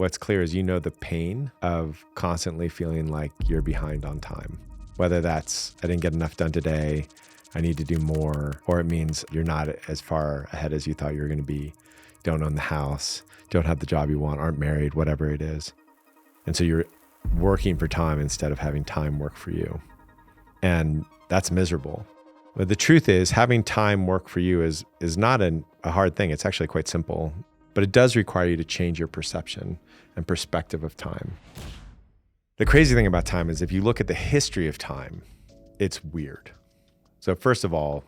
what's clear is you know the pain of constantly feeling like you're behind on time. Whether that's, I didn't get enough done today, I need to do more, or it means you're not as far ahead as you thought you were going to be, don't own the house, don't have the job you want, aren't married, whatever it is. And so you're working for time instead of having time work for you. And that's miserable. But the truth is, having time work for you is not a hard thing. It's actually quite simple, but it does require you to change your perception and perspective of time. The crazy thing about time is if you look at the history of time, it's weird. So first of all,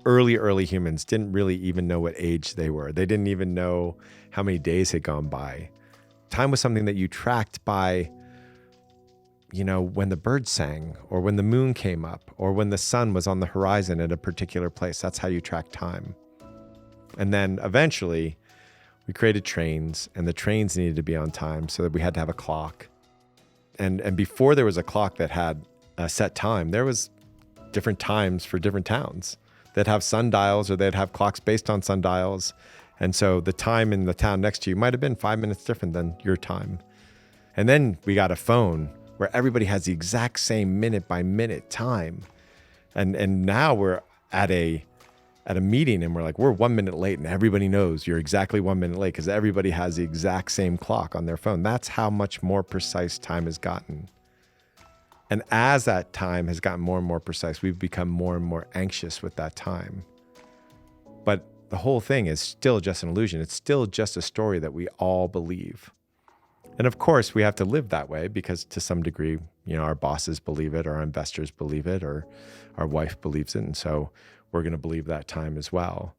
early humans didn't really even know what age they were. They didn't even know how many days had gone by. Time was something that you tracked by, when the birds sang, or when the moon came up, or when the sun was on the horizon at a particular place. That's how you track time. And then eventually we created trains, and the trains needed to be on time, so that we had to have a clock. And before there was a clock that had a set time, there was different times for different towns. They'd have sundials, or they'd have clocks based on sundials. And so the time in the town next to you might have been 5 minutes different than your time. And then we got a phone where everybody has the exact same minute by minute time. And now we're at a meeting and we're like, we're 1 minute late, and everybody knows you're exactly 1 minute late because everybody has the exact same clock on their phone. That's how much more precise time has gotten. And as that time has gotten more and more precise, we've become more and more anxious with that time. But the whole thing is still just an illusion. It's still just a story that we all believe. And of course, we have to live that way because to some degree, our bosses believe it, or our investors believe it, or our wife believes it. And so we're going to believe that time as well.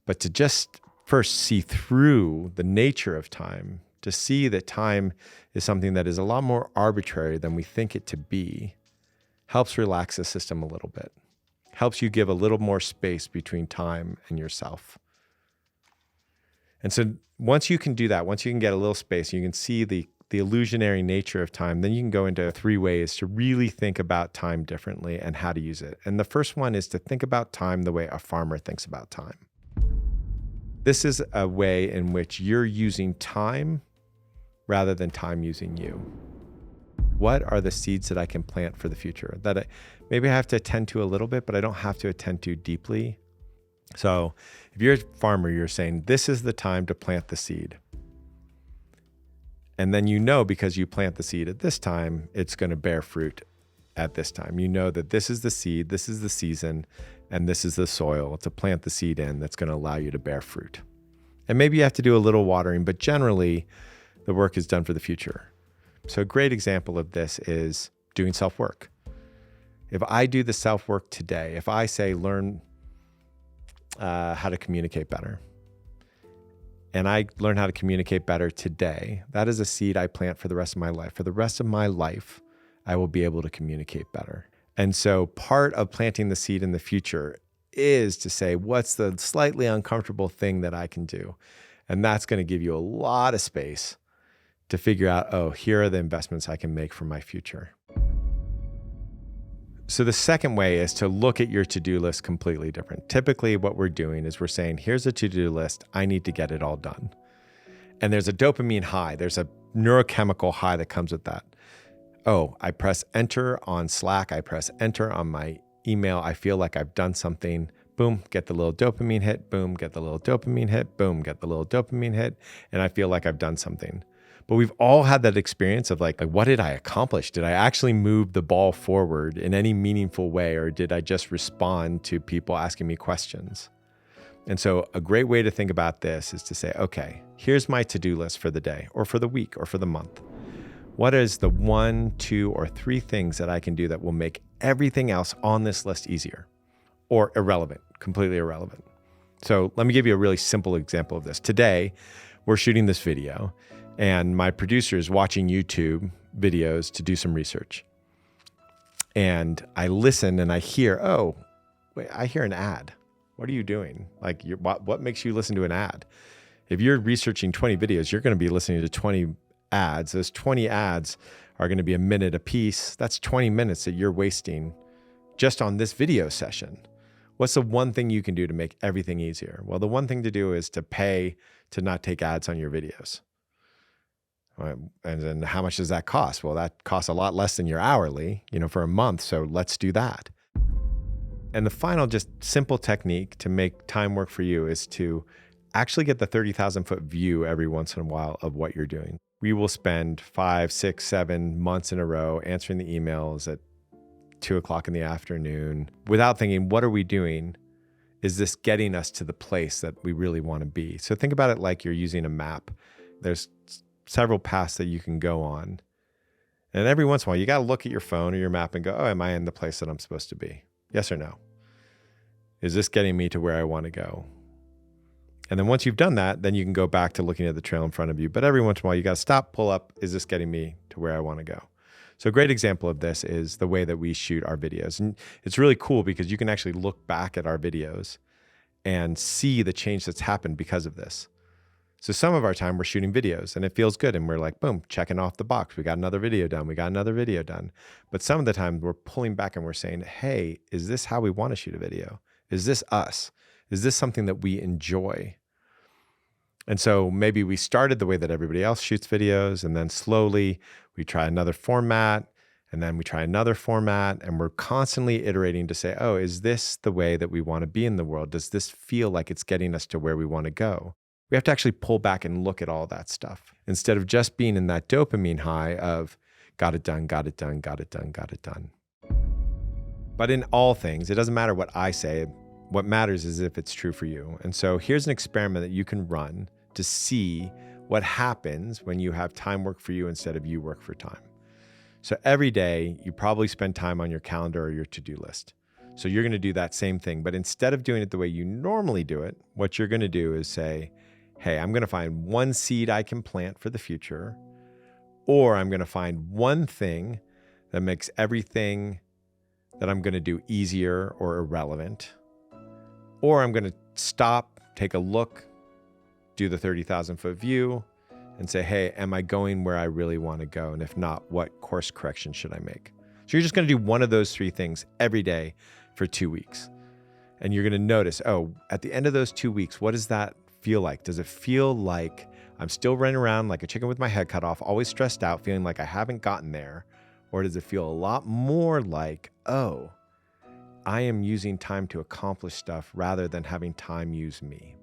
But to just first see through the nature of time, to see that time is something that is a lot more arbitrary than we think it to be, helps relax the system a little bit, helps you give a little more space between time and yourself. And so once you can do that, once you can get a little space, you can see the illusionary nature of time, then you can go into 3 ways to really think about time differently and how to use it. And the first one is to think about time the way a farmer thinks about time. This is a way in which you're using time rather than time using you. What are the seeds that I can plant for the future that maybe I have to attend to a little bit, but I don't have to attend to deeply? So if you're a farmer, you're saying, this is the time to plant the seed. And then because you plant the seed at this time, it's going to bear fruit at this time. You know that this is the seed, this is the season, and this is the soil to plant the seed in that's going to allow you to bear fruit. And maybe you have to do a little watering, but generally the work is done for the future. So a great example of this is doing self-work. If I do the self-work today, if I say learn how to communicate better, and I learn how to communicate better today, that is a seed I plant for the rest of my life. For the rest of my life, I will be able to communicate better. And so part of planting the seed in the future is to say, what's the slightly uncomfortable thing that I can do? And that's going to give you a lot of space to figure out, here are the investments I can make for my future. So the second way is to look at your to-do list completely different. Typically what we're doing is we're saying, here's a to-do list. I need to get it all done. And there's a dopamine high. There's a neurochemical high that comes with that. I press enter on Slack. I press enter on my email. I feel like I've done something. Boom, get the little dopamine hit. Boom, get the little dopamine hit. Boom, get the little dopamine hit. And I feel like I've done something. But we've all had that experience of like, what did I accomplish? Did I actually move the ball forward in any meaningful way? Or did I just respond to people asking me questions? And so a great way to think about this is to say, okay, here's my to-do list for the day or for the week or for the month. What is the 1, 2, or 3 things that I can do that will make everything else on this list easier or irrelevant, completely irrelevant? So let me give you a really simple example of this. Today, we're shooting this video and my producer is watching YouTube videos to do some research. And I listen and I hear, I hear an ad. What are you doing? Like, what makes you listen to an ad? If you're researching 20 videos, you're going to be listening to 20 ads. Those 20 ads are going to be a minute a piece. That's 20 minutes that you're wasting just on this video session. What's the one thing you can do to make everything easier? Well, the one thing to do is to pay to not take ads on your videos. And then how much does that cost? Well, that costs a lot less than your hourly, for a month. So let's do that. And the final just simple technique to make time work for you is to actually get the 30,000 foot view every once in a while of what you're doing. We will spend 5, 6, 7 months in a row answering the emails at 2:00 in the afternoon without thinking, what are we doing? Is this getting us to the place that we really want to be? So think about it like you're using a map. There's several paths that you can go on. And every once in a while, you got to look at your phone or your map and go, oh, am I in the place that I'm supposed to be? Yes or no? Is this getting me to where I want to go? And then once you've done that, then you can go back to looking at the trail in front of you. But every once in a while, you got to stop, pull up. Is this getting me to where I want to go? So a great example of this is the way that we shoot our videos. And it's really cool because you can actually look back at our videos and see the change that's happened because of this. So some of our time we're shooting videos and it feels good. And we're like, boom, checking off the box. We got another video done. We got another video done. But some of the time we're pulling back and we're saying, hey, is this how we want to shoot a video? Is this us? Is this something that we enjoy? And so maybe we started the way that everybody else shoots videos, and then slowly we try another format, and then we try another format, and we're constantly iterating to say, oh, is this the way that we want to be in the world? Does this feel like it's getting us to where we want to go? We have to actually pull back and look at all that stuff instead of just being in that dopamine high of got it done, got it done, got it done, got it done. But in all things, it doesn't matter what I say. What matters is if it's true for you. And so here's an experiment that you can run to see what happens when you have time work for you instead of you work for time. So every day, you probably spend time on your calendar or your to-do list. So you're going to do that same thing. But instead of doing it the way you normally do it, what you're going to do is say, hey, I'm going to find one seed I can plant for the future, or I'm going to find one thing that makes everything that I'm going to do easier or irrelevant, or I'm going to stop, take a look, do the 30,000 foot view and say, hey, am I going where I really want to go? And if not, what course correction should I make? So you're just going to do one of those 3 things every day for 2 weeks. And you're going to notice, oh, at the end of those 2 weeks, what does that feel like? Does it feel like I'm still running around like a chicken with my head cut off, always stressed out, feeling like I haven't gotten there? Or does it feel a lot more like, oh, I am using time to accomplish stuff rather than having time use me?